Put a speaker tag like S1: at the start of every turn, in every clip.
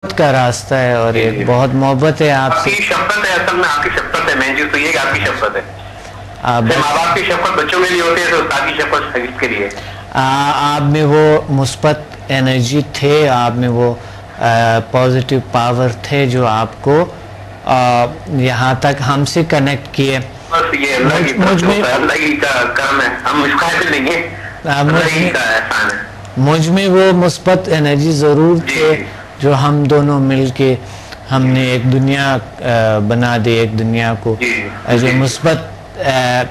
S1: کا راستہ ہے اور ایک بہت محبت ہے آپ سے.
S2: آپ کی شفقت ہے، اصل میں آپ کی شفقت ہے. مین چیز تو یہ کہ آپ کی شفقت ہے. ماں باپ کی شفقت بچوں کے لیے ہوتی ہے تو استاد کی شفقت شاگرد کے لیے.
S1: آپ میں وہ مثبت انرجی تھے، آپ میں وہ پازیٹیو پاور تھے جو آپ کو یہاں تک ہم سے کنیکٹ کیے.
S2: بس یہ اللہ کی طرف سے ہوتا ہے، اللہ کی کرم ہے، ہم اس قابل نہیں ہیں، اللہ ہی کا احسان ہے.
S1: مجھ میں وہ مثبت انرجی ضرور تھے جو ہم دونوں مل کے ہم نے ایک دنیا بنا دی، ایک دنیا کو جو مثبت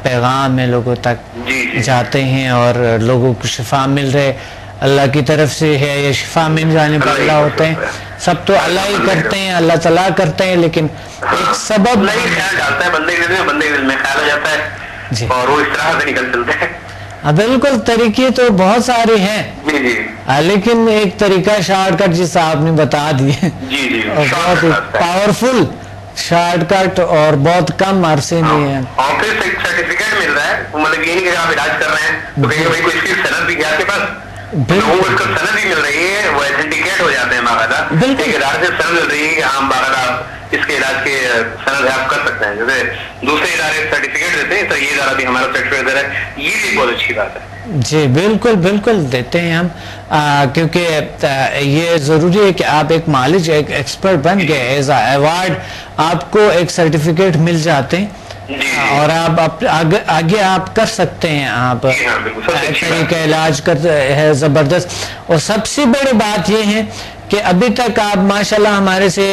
S1: پیغام ہے لوگوں تک جاتے ہیں اور لوگوں کو شفا مل رہے. اللہ کی طرف سے ہے یہ شفا مل جانے پر اللہ ہوتے ہیں. سب تو اللہ ہی کرتے ہیں، اللہ تعالیٰ کرتے ہیں، لیکن ایک سبب
S2: نہیں خیال ڈالتا ہے بندے کے دل میں، بندے کے دل میں خیال ہو جاتا ہے اور وہ اس طرح سے نکل چلتا ہے.
S1: بالکل طریقے تو بہت سارے ہیں لیکن ایک طریقہ شارٹ کٹ جس آپ نے بتا دیے، بہت پاورفل شارٹ کٹ اور بہت کم عرصے میں ہے.
S2: اور پھر سرٹیفکیٹ مل رہا ہے، مطلب یہ نہیں کہ آپ علاج کر رہے ہیں تو کہیں بھائی کوئی اس کی سند بھی ہے آپ کے پاس، وہ اس کو سند بھی مل رہی ہے، وہ ایتھنٹیکیٹ ہو جاتے ہیں باقاعدہ. ایک ادارے سے سند مل رہی ہے کہ ہاں باقاعدہ آپ اس کے علاج کے سند آپ کر سکتے ہیں. جیسے دوسرے ادارے سرٹیفکیٹ دیتے ہیں تو یہ ادارہ بھی ہمارا سرٹیفکیٹ دے رہا ہے، یہ بھی بہت اچھی بات ہے.
S1: جی بالکل بالکل دیتے ہیں ہم، کیونکہ یہ ضروری ہے کہ آپ ایک مالج ایک ایکسپرٹ بن گئے، ایز اے ایوارڈ آپ کو ایک سرٹیفکیٹ مل جاتے ہیں اور آپ آگے آپ کر سکتے ہیں. آپ طریقہ علاج کرتے ہے زبردست. اور سب سے بڑی بات یہ ہے کہ ابھی تک آپ ماشاءاللہ ہمارے سے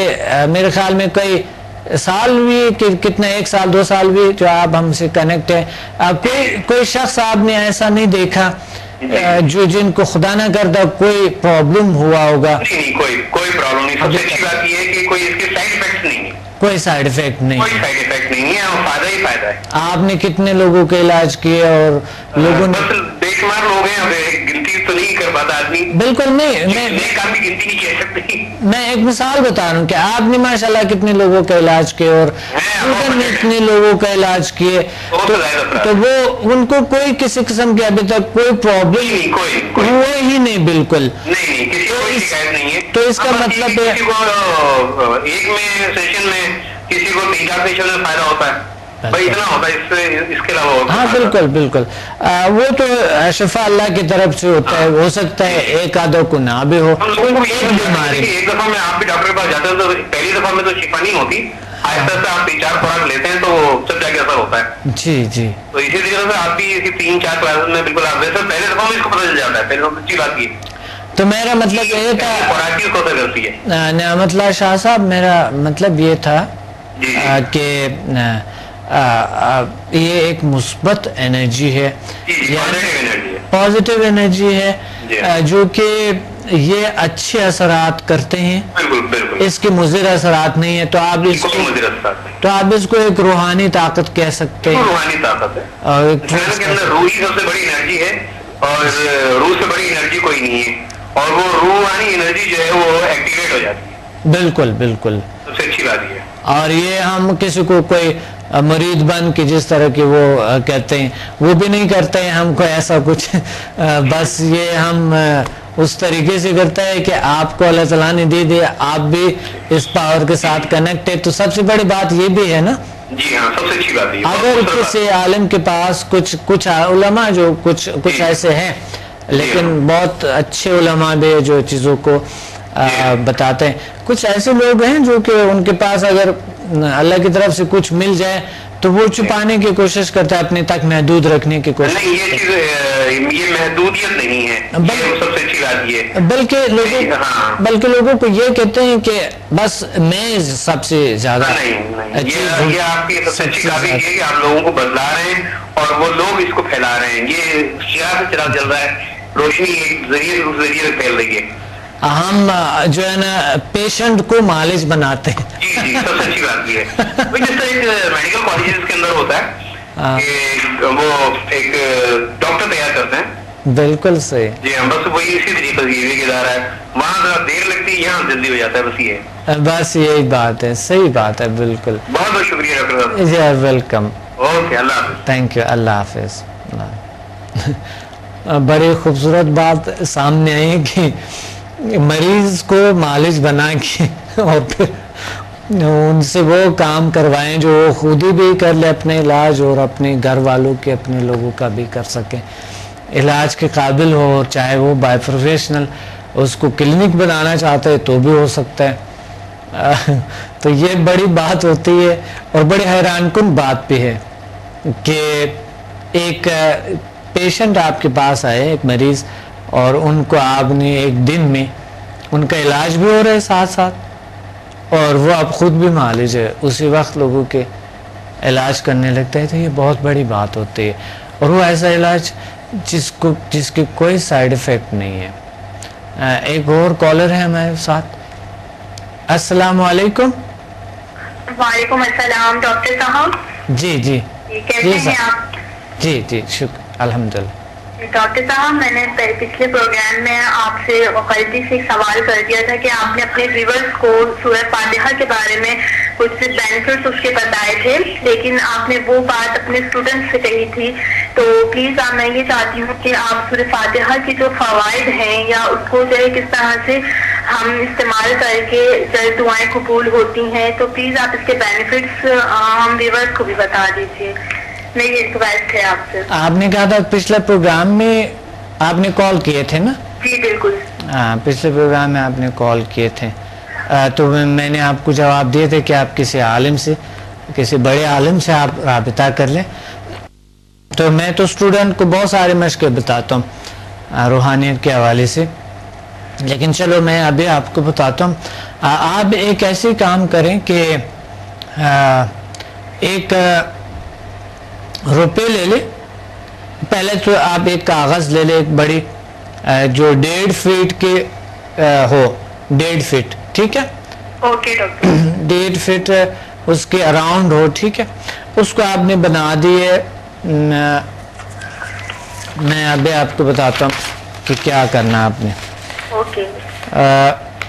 S1: میرے خیال میں کئی سال بھی، کتنے 1 سال 2 سال بھی جو آپ ہم سے کنیکٹ ہے، کوئی شخص آپ نے ایسا نہیں دیکھا جو جن کو خدا نہ کرتا کوئی پرابلم ہوا ہوگا؟
S2: کوئی پرابلم نہیں. سب سے اچھی بات یہ ہے کہ کوئی اس کے سائیڈ ایفیکٹس نہیں ہے.
S1: کوئی سائیڈ افیکٹ نہیں،
S2: کوئی سائیڈ افیکٹ نہیں ہے اور فائدہ ہی فائدہ ہے.
S1: آپ نے کتنے لوگوں کے علاج کیے اور لوگوں نے
S2: بے شمار لوگ ہیں، اب گنتی تو نہیں کر پاتا آدمی.
S1: بالکل نہیں،
S2: نیک کام کی گنتی نہیں کہہ سکتے.
S1: میں ایک مثال بتا رہا ہوں کہ آپ نے ماشاءاللہ کتنے لوگوں کا علاج کیے اور اتنے لوگوں کا علاج کیے تو وہ ان کو کوئی کسی قسم کی ابھی تک کوئی پرابلم ہوا ہی نہیں. بالکل
S2: نہیں، کسی کو کوئی شکایت نہیں ہے.
S1: تو اس کا مطلب ہے
S2: کسی کو ایک میں سیشن میں کسی کو 3-4 سیشن میں فائدہ ہوتا ہے، بھائی اتنا ہوتا ہے، اس کے علاوہ.
S1: ہاں بالکل بالکل، وہ تو شفا اللہ کی طرف سے ہوتا ہے. ہو سکتا ہے ایک آدھوں کو نہ بھی ہو.
S2: ایک دفعہ میں آپ بھی ڈاکٹر کے پاس جاتے ہیں تو پہلی دفعہ میں تو شفا نہیں ہوتی، آہستہ سے آپ 3-4 خوراک لیتے ہیں تو سب جا کے اثر ہوتا ہے.
S1: جی جی،
S2: تو اسی طریقے سے آپ بھی 3-4 کلاسز میں بالکل آپ ویسے پہلے دفعہ میں اس کو پتہ چل جاتا ہے. پہلے دفعہ اچھی بات کی
S1: تو میرا مطلب یہ تھا،
S2: خوراک کو اثر کرتی ہے.
S1: نعمت اللہ شاہ صاحب، میرا مطلب یہ تھا کہ یہ ایک مثبت انرجی ہے، پازیٹیو انرجی ہے جو کہ یہ اچھے اثرات کرتے ہیں، اس کے مضر اثرات نہیں ہے. تو آپ اس کو ایک روحانی طاقت کہہ سکتے ہیں.
S2: روحانی طاقت ہے اور انسان کے اندر روح ہی سب سے بڑی انرجی ہے اور روح سے بڑی انرجی کوئی نہیں ہے اور وہ روحانی انرجی جو ہے وہ ایکٹیویٹ ہو جاتی ہے.
S1: بالکل بالکل،
S2: سب سے اچھی بات یہ ہے. اور
S1: یہ ہم کسی کو کوئی مرید بن کے جس طرح کی وہ کہتے ہیں وہ بھی نہیں کرتے ہیں ہم کو ایسا کچھ، بس یہ ہم اس طریقے سے کرتا ہے کہ آپ کو اللہ تعالیٰ نے دے دیا، آپ بھی اس پاور کے ساتھ کنیکٹ ہے. تو سب سے بڑی بات یہ بھی ہے نا.
S2: جی ہاں، سب سے اچھی بات ہے.
S1: اگر کسی عالم کے پاس کچھ علماء جو کچھ ایسے ہیں لیکن بہت اچھے علماء بھی جو چیزوں کو بتاتے ہیں، کچھ ایسے لوگ ہیں جو کہ ان کے پاس اگر اللہ کی طرف سے کچھ مل جائے تو وہ چھپانے کی کوشش کرتا ہے، اپنے تک محدود رکھنے کی کوشش.
S2: نہیں، یہ چیز یہ محدودیت نہیں ہے، سب سے اچھی بات یہ ہے.
S1: بلکہ لوگوں کو یہ کہتے ہیں کہ بس میں سب سے زیادہ.
S2: نہیں، یہ آپ کی سب سے اچھی بات یہ ہے کہ آپ لوگوں کو بدلا رہے ہیں اور وہ لوگ اس کو پھیلا رہے ہیں. یہ چراغ سے چراغ جل رہا ہے، روشنی ایک ذریعے سے دوسرے ذریعے سے پھیل رہی ہے.
S1: ہم جو ہے نا پیشنٹ کو مالج بناتے ہیں.
S2: جی، سب سے اچھی بات یہ ہے. جس طرح ایک میڈیکل کالجز کے اندر ہوتا ہے کہ وہ ایک ڈاکٹر تیار کرتے ہیں.
S1: بالکل صحیح.
S2: جی ہاں، بس وہی اسی طریقے سے یہ ادارہ ہے، وہاں ذرا دیر لگتی ہے، یہاں جلدی ہو جاتا ہے. بس
S1: یہی بات ہے. صحیح بات ہے. بالکل.
S2: بہت بہت شکریہ ڈاکٹر صاحب.
S1: جی ویلکم.
S2: اوکے، اللہ حافظ.
S1: Thank you. اللہ حافظ. بڑی خوبصورت بات سامنے آئی کہ مریض کو معالج بنا کے اور پھر ان سے وہ کام کروائیں جو وہ خود ہی بھی کر لے اپنے علاج، اور اپنے گھر والوں کے، اپنے لوگوں کا بھی کر سکیں، علاج کے قابل ہو، اور چاہے وہ بائی پروفیشنل اس کو کلینک بنانا چاہتے ہیں تو بھی ہو سکتا ہے۔ تو یہ بڑی بات ہوتی ہے، اور بڑی حیران کن بات بھی ہے کہ ایک پیشنٹ آپ کے پاس آئے، ایک مریض، اور ان کو آپ نے ایک دن میں ان کا علاج بھی ہو رہا ہے ساتھ ساتھ، اور وہ اب خود بھی معالج ہے، اسی وقت لوگوں کے علاج کرنے لگتا ہے۔ تو یہ بہت بڑی بات ہوتی ہے، اور وہ ایسا علاج جس کی کوئی سائیڈ افیکٹ نہیں ہے۔ ایک اور کالر ہے ہمارے ساتھ۔ السلام علیکم۔
S3: وعلیکم السلام ڈاکٹر صاحب۔
S1: جی جی
S3: کیسے ہیں آپ؟
S1: جی جی شکر الحمدللہ۔
S3: ڈاکٹر صاحب میں نے پچھلے پروگرام میں آپ سے غلطی سے ایک سوال کر دیا تھا کہ آپ نے اپنے ویورز کو سورہ فاتحہ کے بارے میں کچھ بینیفٹس اس کے بتائے تھے، لیکن آپ نے وہ بات اپنے اسٹوڈنٹس سے کہی تھی، تو پلیز میں یہ چاہتی ہوں کہ آپ سورہ فاتحہ کی جو فوائد ہیں یا اس کو جو ہے کس طرح سے ہم استعمال کر کے دعائیں قبول ہوتی ہیں، تو پلیز آپ اس کے بینیفٹس ہم ویورز کو بھی بتا دیجیے، میری ریکویسٹ ہے آپ سے۔
S1: آپ نے کہا تھا پچھلے پروگرام میں آپ نے کال کیے تھے نا؟
S3: جی بالکل۔
S1: ہاں پچھلے پروگرام میں آپ نے کال کیے تھے، تو میں نے آپ کو جواب دیے تھے کہ آپ کسی عالم سے، کسی بڑے عالم سے آپ رابطہ کر لیں۔ تو میں تو اسٹوڈنٹ کو بہت سارے مشقیں بتاتا ہوں روحانیت کے حوالے سے، لیکن چلو میں ابھی آپ کو بتاتا ہوں۔ آپ ایک ایسے کام کریں کہ ایک روپے لے لیں، پہلے تو آپ ایک کاغذ لے لیں، ایک بڑی جو 1.5 فٹ کے ہو، 1.5 فٹ، ٹھیک ہے؟
S3: Okay doctor.
S1: 1.5 فٹ اس کے اراؤنڈ ہو، ٹھیک ہے؟ اس کو آپ نے بنا دیے۔ میں ابھی آپ کو بتاتا ہوں کہ کیا کرنا آپ نے۔
S3: اوکے۔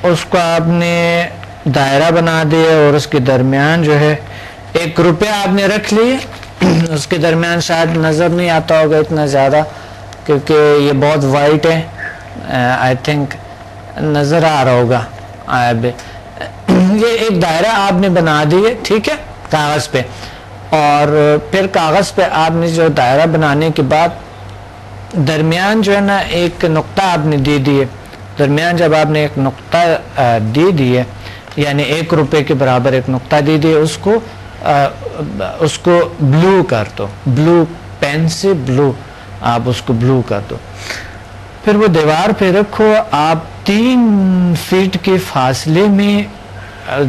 S1: اس کو آپ نے دائرہ بنا دیا، اور اس کے درمیان جو ہے 1 روپیہ آپ نے رکھ لیے۔ اس کے درمیان شاید نظر نہیں آتا ہوگا اتنا زیادہ کیونکہ یہ بہت وائٹ ہے، آئی تھنک نظر آ رہا ہوگا۔ یہ ایک دائرہ آپ نے بنا دیے، ٹھیک ہے، کاغذ پہ، اور پھر کاغذ پہ آپ نے جو دائرہ بنانے کے بعد درمیان جو ہے نا ایک نقطہ آپ نے دے دیے۔ درمیان جب آپ نے ایک نقطہ دے دیے، یعنی 1 روپے کے برابر ایک نقطہ دے دیے، اس کو بلو کر دو، بلو پین سے بلو آپ اس کو بلو کر دو۔ پھر وہ دیوار پہ رکھو، آپ 3 فٹ کے فاصلے میں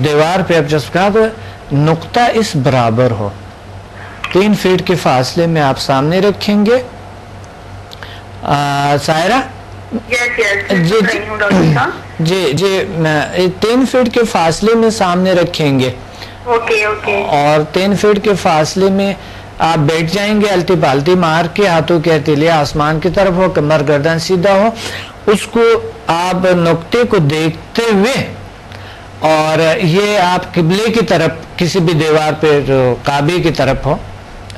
S1: دیوار پہ آپ چسپکا دو، نقطہ اس برابر ہو، 3 فٹ کے فاصلے میں آپ سامنے رکھیں گے۔ سائرہ جی جی 3 فٹ کے فاصلے میں سامنے رکھیں گے، اور 3 فٹ کے فاصلے میں آپ بیٹھ جائیں گے، الٹی پالٹی مار کے، ہاتھوں کے ہتھیلے آسمان کی طرف ہو، کمر گردن سیدھا ہو، اس کو آپ نقطے کو دیکھتے ہوئے، اور یہ آپ قبلے کی طرف کسی بھی دیوار پہ جو کعبے کی طرف ہو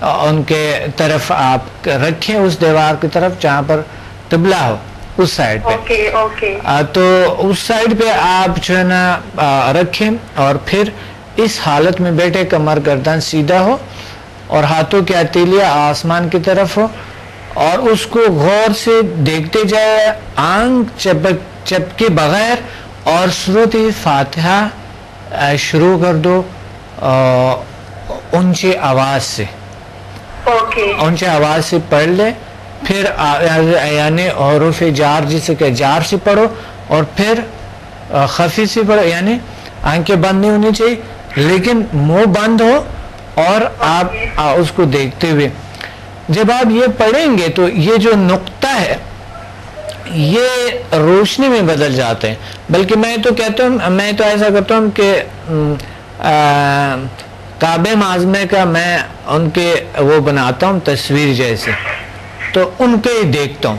S1: ان کے طرف آپ رکھیں، اس دیوار کی طرف جہاں پر قبلہ ہو اس سائڈ پہ، تو اس سائڈ پہ آپ جو ہے نا رکھیں، اور پھر اس حالت میں بیٹھے، کمر گردن سیدھا ہو اور ہاتھوں کے ہتھیلے آسمان کی طرف ہو، اور اس کو غور سے دیکھتے جائے، آنکھ چپکے بغیر، اور سورۃ فاتحہ شروع کر دو اونچی آواز سے، اونچی آواز سے پڑھ لے، پھر یعنی حروف جار جسے کہ جار سے پڑھو، اور پھر خفی سے پڑھو، یعنی آنکھیں بند نہیں ہونی چاہیے لیکن منہ بند ہو، اور آپ اس کو دیکھتے ہوئے جب آپ یہ پڑھیں گے تو یہ جو نقطہ ہے یہ روشنی میں بدل جاتے ہیں۔ بلکہ میں تو کہتا ہوں، میں تو ایسا کرتا ہوں کہ کعبہ معظمہ کا میں ان کے وہ بناتا ہوں تصویر جیسے، تو ان کے ہی دیکھتا ہوں۔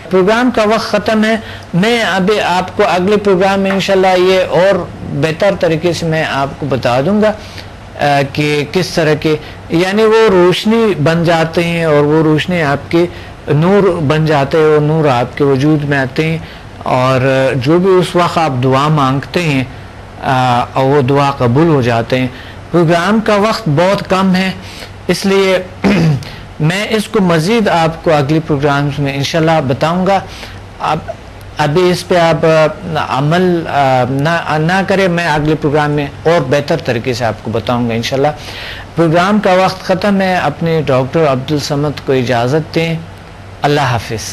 S1: پروگرام کا وقت ختم ہے، میں ابھی آپ کو اگلے پروگرام میں انشاءاللہ یہ اور بہتر طریقے سے میں آپ کو بتا دوں گا کہ کس طرح کے، یعنی وہ روشنی بن جاتے ہیں، اور وہ روشنی آپ کے نور بن جاتے ہیں، اور نور آپ کے وجود میں آتے ہیں، اور جو بھی اس وقت آپ دعا مانگتے ہیں اور وہ دعا قبول ہو جاتے ہیں. پروگرام کا وقت بہت کم ہے، اس لیے میں اس کو مزید آپ کو اگلی پروگرامز میں انشاءاللہ بتاؤں گا. ابھی اس پہ آپ عمل نہ کریں، میں اگلے پروگرام میں اور بہتر طریقے سے آپ کو بتاؤں گا انشاءاللہ. پروگرام کا وقت ختم ہے. اپنے ڈاکٹر عبدالصمد کو اجازت دیں. اللہ حافظ.